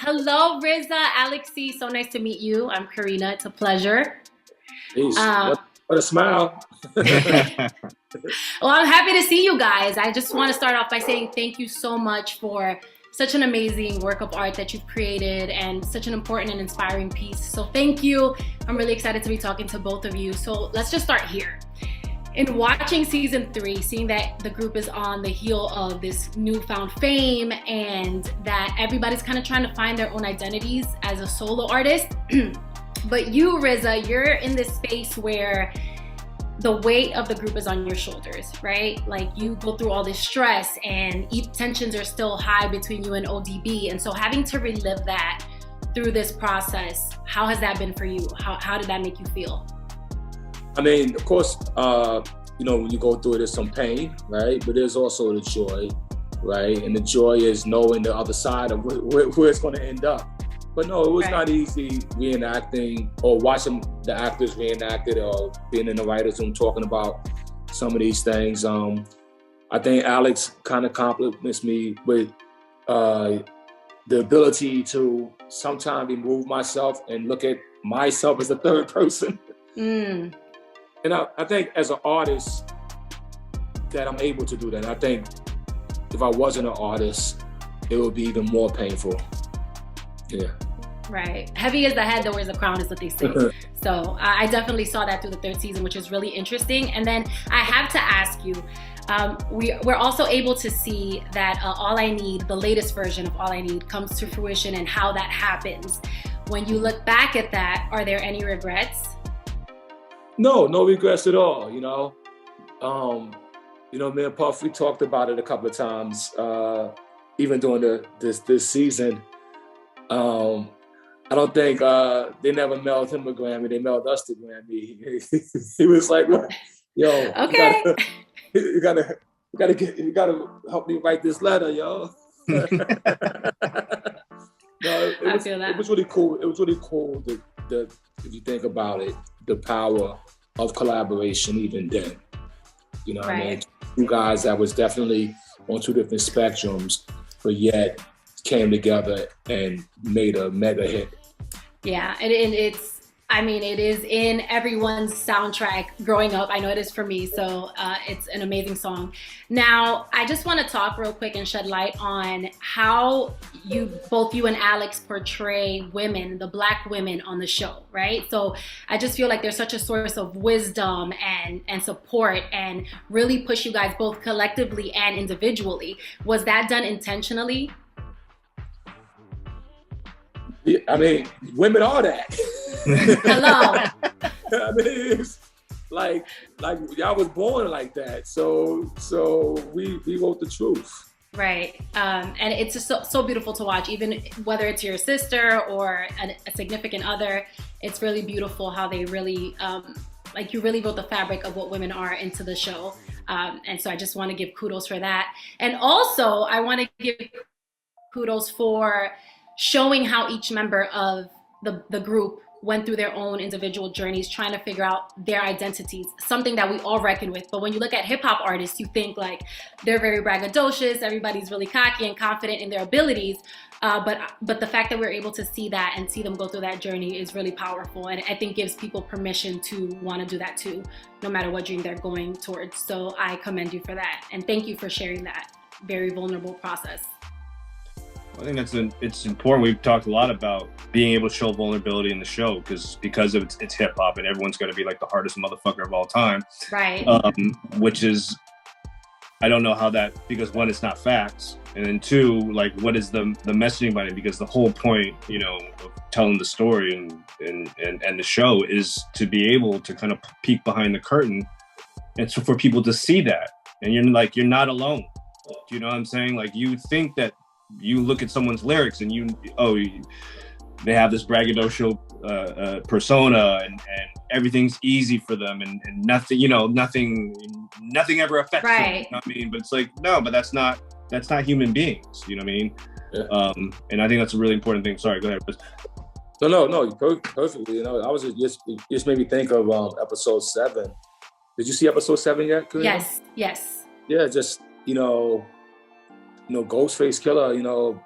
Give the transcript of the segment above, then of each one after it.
Hello, RZA, Alexi. So nice to meet you. I'm Karina. It's a pleasure. Peace. Uh, What a smile. well, I'm happy to see you guys. I just want to start off by saying thank you so much for such an amazing work of art that you've created and such an important and inspiring piece. So thank you. I'm really excited to be talking to both of you. So let's just start here. In watching season 3, seeing that the group is on the heel of this newfound fame and that everybody's kind of trying to find their own identities as a solo artist. But you, RZA, you're in this space where the weight of the group is on your shoulders, right? Like you go through all this stress and tensions are still high between you and ODB. And so having to relive that through this process, how has that been for you? How did that make you feel? I mean, of course, when you go through it, there's some pain, right? But there's also the joy, right? And the joy is knowing the other side of where it's going to end up. But no, it was not easy reenacting or watching the actors reenact it or being in the writer's room talking about some of these things. I think Alex kind of compliments me with the ability to sometimes remove myself and look at myself as a third person. Mm. And I think as an artist that I'm able to do that. I think if I wasn't an artist, it would be even more painful. Yeah. Right. Heavy is the head that wears the crown is what they say. So I definitely saw that through the 3rd season, which is really interesting. And then I have to ask you, we're also able to see that All I Need, the latest version of All I Need, comes to fruition and how that happens. When you look back at that, are there any regrets? No regrets at all, Me and Puff, we talked about it a couple of times, even during this season. I don't think they never mailed him a Grammy. They mailed us the Grammy. He was like, "What? Yo, okay. you gotta help me write this letter, yo." No, I feel that. It was really cool. It was really cool that if you think about it, the power of collaboration even then. What I mean? Two guys that was definitely on two different spectrums, but yet came together and made a mega hit. Yeah, and it is in everyone's soundtrack growing up. I know it is for me, so it's an amazing song. Now, I just want to talk real quick and shed light on how both you and Alex portray women, the Black women on the show, right? So I just feel like there's such a source of wisdom and support and really push you guys both collectively and individually. Was that done intentionally? I mean, women are that. Hello. I mean, it's like y'all was born like that. So we wrote the truth. Right. And it's just so beautiful to watch, even whether it's your sister or a significant other. It's really beautiful how they really, you really wrote the fabric of what women are into the show. And so I just want to give kudos for that. And also, I want to give kudos for showing how each member of the group went through their own individual journeys, trying to figure out their identities, something that we all reckon with. But when you look at hip hop artists, you think like they're very braggadocious, everybody's really cocky and confident in their abilities. But the fact that we're able to see that and see them go through that journey is really powerful. And I think gives people permission to want to do that too, no matter what dream they're going towards. So I commend you for that. And thank you for sharing that very vulnerable process. I think it's important. We've talked a lot about being able to show vulnerability in the show because of it's hip hop and everyone's going to be like the hardest motherfucker of all time. Right. Which is, I don't know how that, because one, it's not facts. And then two, like what is the messaging behind it? Because the whole point, of telling the story and the show is to be able to kind of peek behind the curtain and so for people to see that. And you're not alone. Do you know what I'm saying? Like you think that you look at someone's lyrics and they have this braggadocio persona and everything's easy for them and nothing, nothing ever affects them. You know what I mean? But it's like, no, but that's not human beings. You know what I mean? Yeah. And I think that's a really important thing. Sorry, go ahead. No, perfectly. I was just made me think of episode 7. Did you see episode 7 yet? Karina? Yes. Yeah, just Ghostface Killer,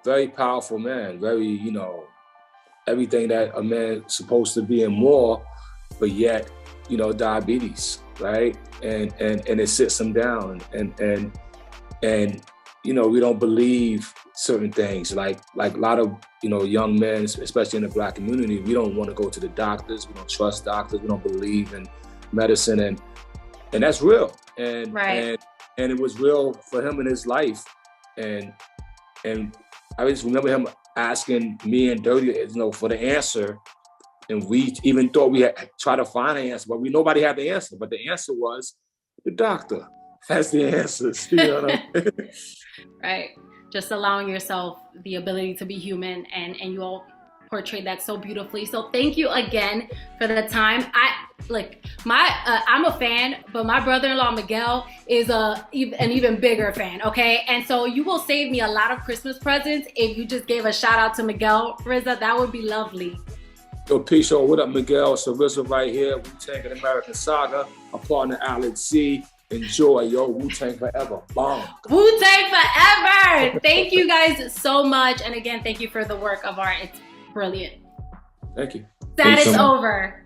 very powerful man, very, everything that a man's supposed to be and more, but yet, diabetes, right? And it sits him down, and we don't believe certain things, like a lot of young men, especially in the Black community, we don't want to go to the doctors, we don't trust doctors, we don't believe in medicine, and that's real, and right. and it was real for him in his life, and I just remember him asking me and Dirty, for the answer, and we even thought we had tried to find an answer, but nobody had the answer. But the answer was the doctor has the answers. You know what I mean? Right. Just allowing yourself the ability to be human, and you all portrayed that so beautifully. So thank you again for the time. I'm a fan, but my brother-in-law Miguel is an even bigger fan, okay? And so you will save me a lot of Christmas presents if you just gave a shout out to Miguel. RZA, that would be lovely. Yo, peace, yo, what up, Miguel? So RZA right here, Wu-Tang and American Saga, a partner, Alex C. Enjoy, yo, Wu-Tang forever. Bomb. Wu-Tang forever! Thank you guys so much. And again, thank you for the work of art. It's brilliant. Thank you. That is over.